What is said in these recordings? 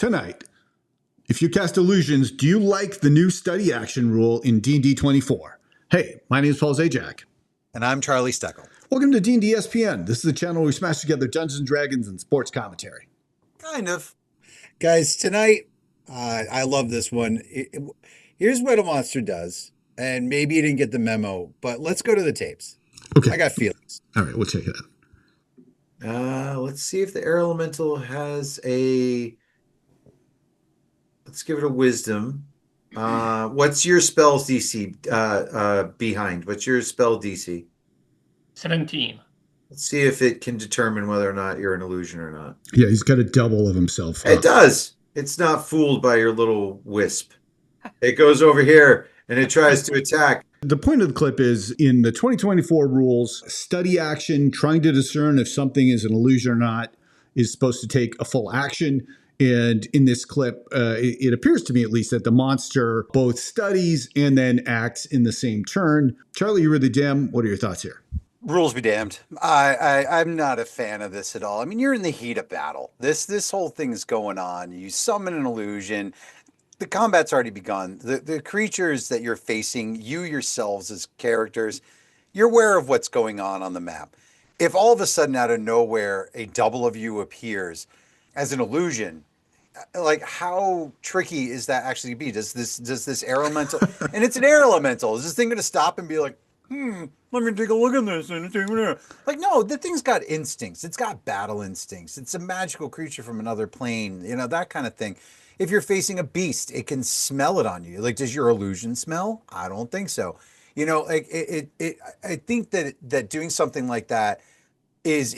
tonight, if you cast illusions, do you like the new study action rule in D&D 24? Hey, my name is Paul Zajac. And I'm Charlie Steckel. Welcome to DnDSPN. This is the channel where we smash together Dungeons & Dragons and sports commentary. Kind of. Guys, tonight, I love this one. Here's what a monster does. And maybe you didn't get the memo, but let's go to the tapes. Okay. I got feelings. All right, we'll check it out. Let's see if the air elemental has a... Let's give it a wisdom. What's your spell's DC behind? What's your spell DC? 17. Let's see if it can determine whether or not you're an illusion or not. Yeah, he's got a double of himself. It does. It's not fooled by your little wisp. It goes over here and it tries to attack. The point of the clip is in the 2024 rules, study action, trying to discern if something is an illusion or not, is supposed to take a full action. And in this clip, it appears to me at least that the monster both studies and then acts in the same turn. Charlie, you were the DM. What are your thoughts here? Rules be damned. I'm not a fan of this at all. I mean, you're in the heat of battle. This whole thing's going on. You summon an illusion. The combat's already begun. The creatures that you're facing, you yourselves as characters, you're aware of what's going on the map. If all of a sudden out of nowhere a double of you appears as an illusion, like how tricky is that actually be? Does this air elemental, and it's an air elemental, is this thing going to stop and be like, let me take a look at this? Like, no, the thing's got instincts. It's got battle instincts. It's a magical creature from another plane, you know, that kind of thing. If you're facing a beast, it can smell it on you. Like, does your illusion smell? I don't think so. You know, like I think that doing something like that is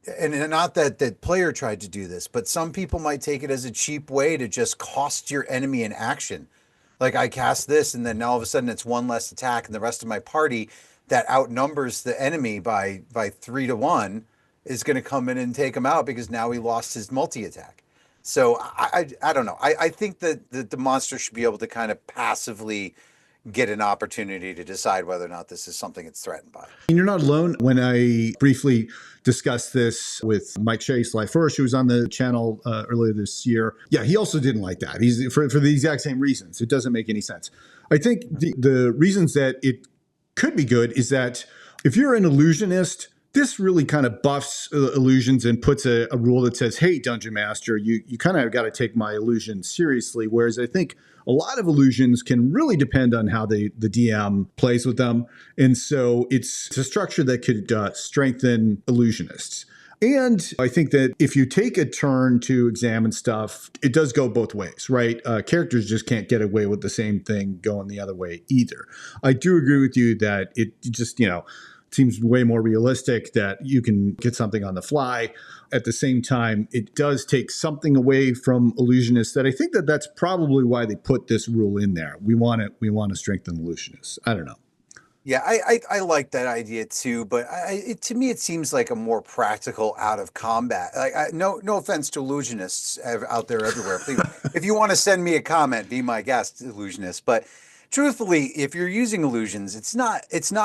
and not that the player tried to do this, but some people might take it as a cheap way to just cost your enemy an action. Like, I cast this and then now all of a sudden it's one less attack and the rest of my party that outnumbers the enemy by 3-1 is going to come in and take him out because now he lost his multi-attack. So I don't know. I think that the monster should be able to kind of passively get an opportunity to decide whether or not this is something it's threatened by. And you're not alone. When I briefly discussed this with Mike Chase, Life First, who was on the channel earlier this year, yeah, he also didn't like that. He's for the exact same reasons. It doesn't make any sense. I think the reasons that it could be good is that if you're an illusionist, this really kind of buffs illusions and puts a rule that says, hey, Dungeon Master, you kind of got to take my illusion seriously. Whereas I think a lot of illusions can really depend on how the DM plays with them. And so it's a structure that could strengthen illusionists. And I think that if you take a turn to examine stuff, it does go both ways, right? Characters just can't get away with the same thing going the other way either. I do agree with you that it just, seems way more realistic that you can get something on the fly. At the same time, it does take something away from illusionists that I think that's probably why they put this rule in there. We want to strengthen illusionists. I don't know. Yeah, I like that idea too, but to me it seems like a more practical out of combat. Like, no offense to illusionists out there everywhere. Please, if you want to send me a comment, be my guest, illusionist. But truthfully, if you're using illusions, it's not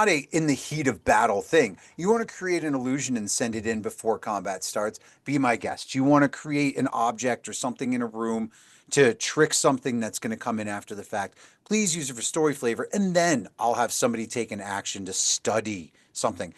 a in the heat of battle thing. You want to create an illusion and send it in before combat starts, be my guest. You want to create an object or something in a room to trick something that's going to come in after the fact. Please use it for story flavor, and then I'll have somebody take an action to study something.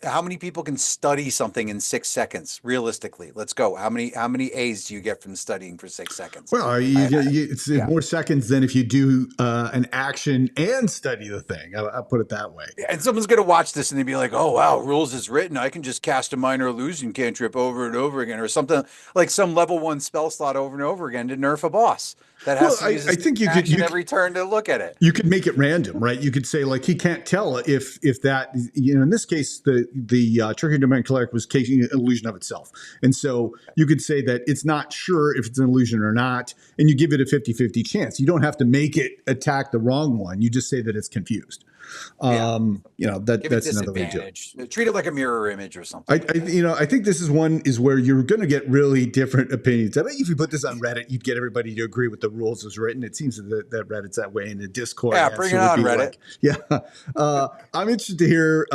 How many people can study something in 6 seconds? Realistically, let's go. How many A's do you get from studying for 6 seconds? Well, it's more seconds than if you do an action and study the thing. I'll put it that way. And someone's going to watch this and they'd be like, oh, wow, rules is written. I can just cast a minor illusion cantrip over and over again, or something like some level 1 spell slot over and over again to nerf a boss. That has to use I think you could every turn to look at it. You could make it random, right? You could say, like, he can't tell if that, in this case, the Tricky Domain Cleric was taking an illusion of itself. And so you could say that it's not sure if it's an illusion or not, and you give it a 50-50 chance. You don't have to make it attack the wrong one. You just say that it's confused. That's another way to do it. Treat it like a mirror image or something. I think this is where you're going to get really different opinions. I bet if you put this on Reddit, you'd get everybody to agree with the rules as written. It seems that Reddit's that way in the Discord. Yeah, bring it on, Reddit. I'm interested to hear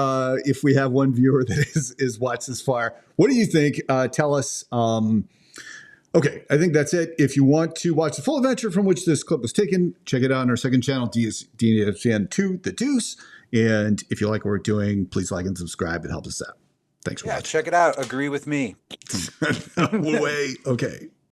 if we have one viewer that is watched this far. What do you think? Tell us. Okay, I think that's it. If you want to watch the full adventure from which this clip was taken, check it out on our second channel, DnDSPN 2, The Deuce. And if you like what we're doing, please like and subscribe. It helps us out. Thanks for Yeah, watching. check it out. Agree with me. Way. Okay.